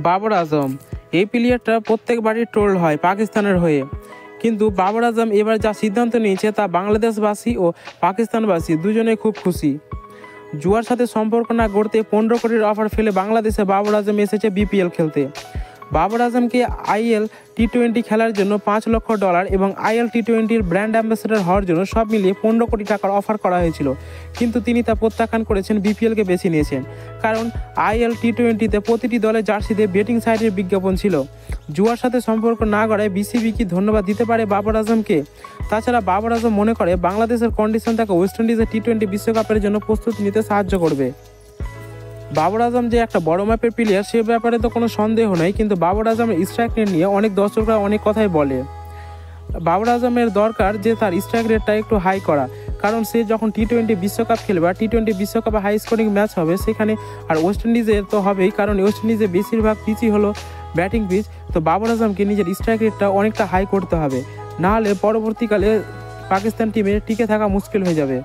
বাবর আজম এই প্লেয়ারটা প্রত্যেকবারই ট্রোল হয় পাকিস্তানের হয়ে, কিন্তু বাবর আজম এবার যা সিদ্ধান্ত নিয়েছে তা বাংলাদেশবাসী ও পাকিস্তানবাসী দুজনেই খুব খুশি। জুয়ার সাথে সম্পর্ক না গড়তে 15 কোটির অফার ফেলে বাংলাদেশে বাবর আজম এসেছে বিপিএল খেলতে। বাবর আজমকে আইএল টি-20 খেলার জন্য $5 লক্ষ এবং আইএল টি-20-র ব্র্যান্ড অ্যাম্বাসেডর হওয়ার জন্য সব মিলিয়ে 15 কোটি টাকার অফার করা হয়েছিল, কিন্তু তিনি তা প্রত্যাখ্যান করেছেন, বিপিএলকে বেছে নিয়েছেন। কারণ আইএল টি-20-তে প্রতিটি দলের জার্সিতে বেটিং সাইটের বিজ্ঞাপন ছিল। জুয়ার সাথে সম্পর্ক না গড়ায় বিসিবি কি ধন্যবাদ দিতে পারে বাবর আজমকে? তাছাড়া বাবর আজম মনে করে বাংলাদেশের কন্ডিশন তাকে ওয়েস্ট ইন্ডিজের টি-20 বিশ্বকাপের জন্য প্রস্তুতি নিতে সাহায্য করবে। বাবর আজম যে একটা বড় মাপের প্লেয়ার সে ব্যাপারে তো কোনো সন্দেহ নেই, কিন্তু বাবর আজমের স্ট্রাইক রেট নিয়ে অনেক দর্শকরা অনেক কথাই বলে। বাবর আজমের দরকার যে তার স্ট্রাইক রেটটা একটু হাই করা, কারণ সে যখন টি-20 বিশ্বকাপ খেলবে আর টি-20 বিশ্বকাপে হাই স্কোরিং ম্যাচ হবে সেখানে, আর ওয়েস্ট ইন্ডিজের তো হবেই, কারণ ওয়েস্ট ইন্ডিজের বেশিরভাগ পিচই হলো ব্যাটিং পিচ। তো বাবর আজমকে নিজের স্ট্রাইক রেটটা অনেকটা হাই করতে হবে, নাহলে পরবর্তীকালে পাকিস্তান টিমে টিকে থাকা মুশকিল হয়ে যাবে।